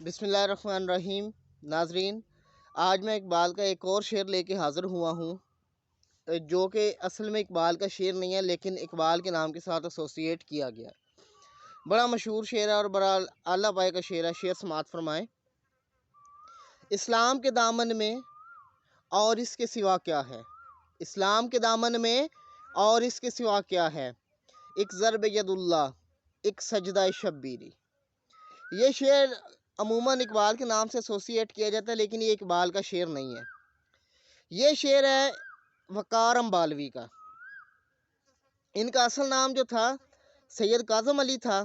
बिस्मिल्लाहिर्रहमानिर्रहीम। नाजरीन, आज मैं इकबाल का एक और शेर लेके हाज़िर हुआ हूँ, जो कि असल में इकबाल का शेर नहीं है, लेकिन इकबाल के नाम के साथ एसोसिएट किया गया। बड़ा मशहूर शेर है और बड़ा आला पाए का शेर है। शेर समात फरमाएँ। इस्लाम के दामन में और इसके सिवा क्या है, इस्लाम के दामन में और इसके सिवा क्या है, एक ज़रब यदुल्ला, एक सजदा शब्बीरी। ये शेर अमूमन इकबाल के नाम से एसोसिएट किया जाता है, लेकिन ये इकबाल का शेर नहीं है। ये शेर है वक़ार अम्बालवी का। इनका असल नाम जो था सैयद काज़म अली था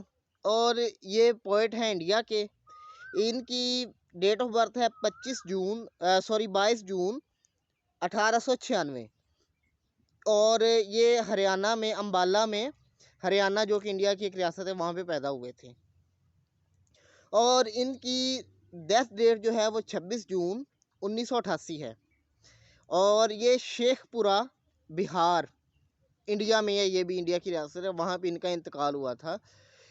और ये पोइट हैं इंडिया के। इनकी डेट ऑफ बर्थ है 22 जून 1896 और ये हरियाणा में अम्बाला में, हरियाणा जो कि इंडिया की एक रियासत है, वहाँ पे पैदा हुए थे। और इनकी डेथ डेट जो है वो 26 जून 1988 है और ये शेखपुरा बिहार इंडिया में है। ये भी इंडिया की रियासत है, वहाँ पे इनका इंतकाल हुआ था।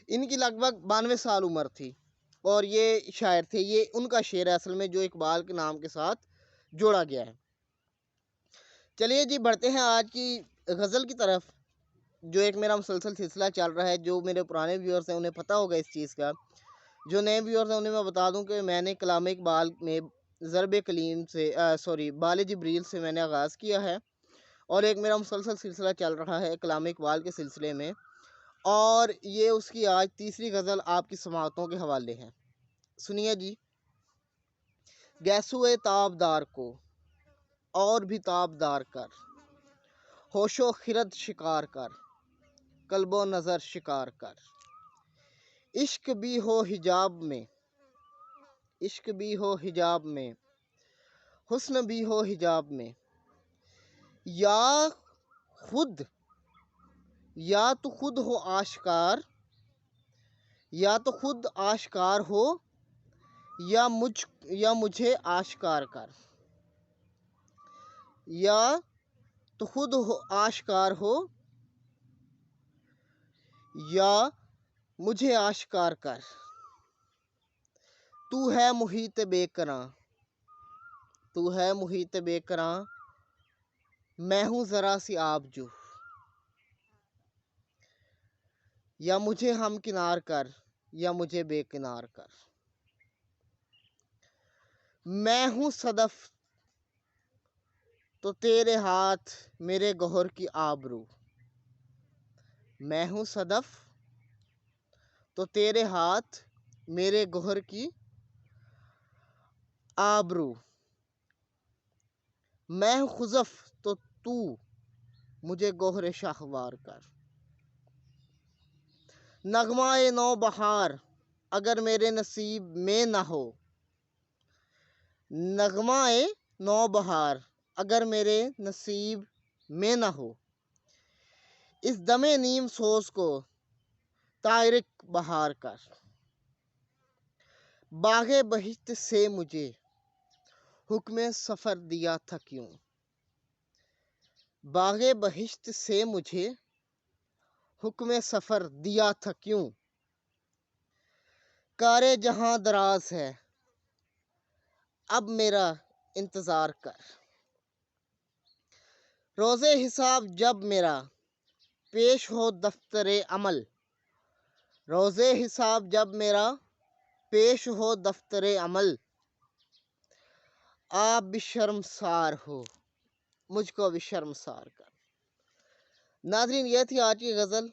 इनकी लगभग 92 साल उम्र थी और ये शायर थे। ये उनका शेर है असल में, जो इकबाल के नाम के साथ जोड़ा गया है। चलिए जी, बढ़ते हैं आज की गज़ल की तरफ, जो एक मेरा मुसलसल सिलसिला चल रहा है। जो मेरे पुराने व्यूअर्स हैं उन्हें पता होगा इस चीज़ का, जो नए व्यूअर्स हैं उन्हें मैं बता दूं कि मैंने कलाम इकबाल में ज़रब कलीम से बाल जिब्रील से मैंने आगाज़ किया है और एक मेरा मुसलसल सिलसिला चल रहा है कलाम इकबाल के सिलसिले में, और ये उसकी आज तीसरी गज़ल आपकी समाअतों के हवाले है। सुनिए जी। गैसुए ताबदार को और भी ताबदार कर, होशो खिरद शिकार कर, कल्बो नज़र शिकार कर। इश्क भी हो हिजाब में, इश्क भी हो हिजाब में, हुस्न भी हो हिजाब में, या खुद, या तो खुद हो आश्कार, या तो खुद आश्कार हो, या मुझे आश्कार कर, या तो खुद हो आश्कार हो, या मुझे आश्कार कर। तू है मुहीत बेकरां, तू है मुहीत बेकरां, मैं हूँ ज़रा सी आबजू, या मुझे हम किनार कर, या मुझे बेकिनार कर। मैं हूँ सदफ तो तेरे हाथ मेरे गौहर की आबरू, मैं हूँ सदफ तो तेरे हाथ मेरे गौहर की आबरू। मैं हूँ खुजफ तो तू मुझे गौहर शाहवार कर। नगमाए नौ बहार अगर मेरे नसीब में ना हो, नगमाए नौ बहार अगर मेरे नसीब में ना हो, इस दमे नीम सोच को तारिक बहार कर। बागे बहिश्त से मुझे हुक्म सफ़र दिया था क्यों, बागे बहिश्त से मुझे हुक्म सफ़र दिया था क्यों। कारे जहाँ दराज है अब मेरा इंतज़ार कर। रोज़े हिसाब जब मेरा पेश हो दफ्तरे अमल, रोज़े हिसाब जब मेरा पेश हो दफ्तरे अमल, आप भी शर्मसार हो, मुझको भी शर्मसार कर। नाज़रीन, यह थी आज की गज़ल।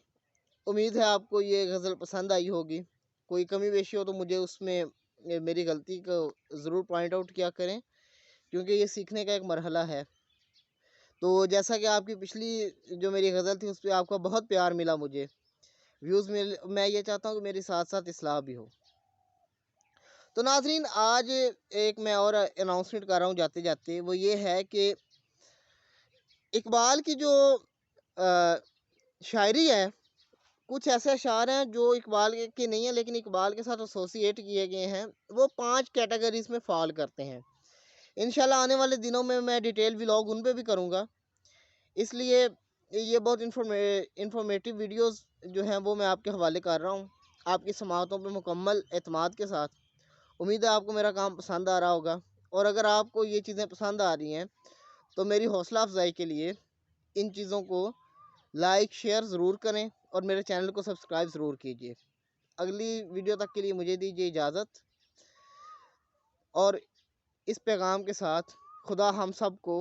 उम्मीद है आपको ये गज़ल पसंद आई होगी। कोई कमी बेशी हो तो मुझे उसमें मेरी गलती को ज़रूर पॉइंट आउट किया करें, क्योंकि ये सीखने का एक मरहला है। तो जैसा कि आपकी पिछली जो मेरी गज़ल थी उस पर आपका बहुत प्यार मिला मुझे, व्यूज़ मिल, मैं ये चाहता हूँ कि मेरी साथ साथ इस्लाह भी हो। तो नाज़रीन, आज एक मैं और अनाउंसमेंट कर रहा हूँ जाते जाते, वो ये है कि इकबाल की जो शायरी है, कुछ ऐसे अशार हैं जो इकबाल के नहीं है लेकिन इकबाल के साथ एसोसिएट किए गए हैं। वो 5 कैटेगरीज में फॉल करते हैं। इंशाल्लाह आने वाले दिनों में मैं डिटेल व्लॉग उन पे भी करूँगा, इसलिए ये बहुत इंफॉर्मेटिव वीडियोस जो हैं वो मैं आपके हवाले कर रहा हूँ, आपकी समाअतों पे मुकम्मल एतमाद के साथ। उम्मीद है आपको मेरा काम पसंद आ रहा होगा, और अगर आपको ये चीज़ें पसंद आ रही हैं तो मेरी हौसला अफजाई के लिए इन चीज़ों को लाइक शेयर ज़रूर करें और मेरे चैनल को सब्सक्राइब ज़रूर कीजिए। अगली वीडियो तक के लिए मुझे दीजिए इजाज़त, और इस पैगाम के साथ खुदा हम सब को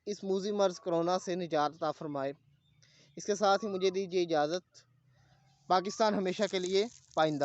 इस मूजी मर्ज़ कोरोना से निजात अता फ़रमाए। इसके साथ ही मुझे दीजिए इजाज़त। पाकिस्तान हमेशा के लिए पाइंदा।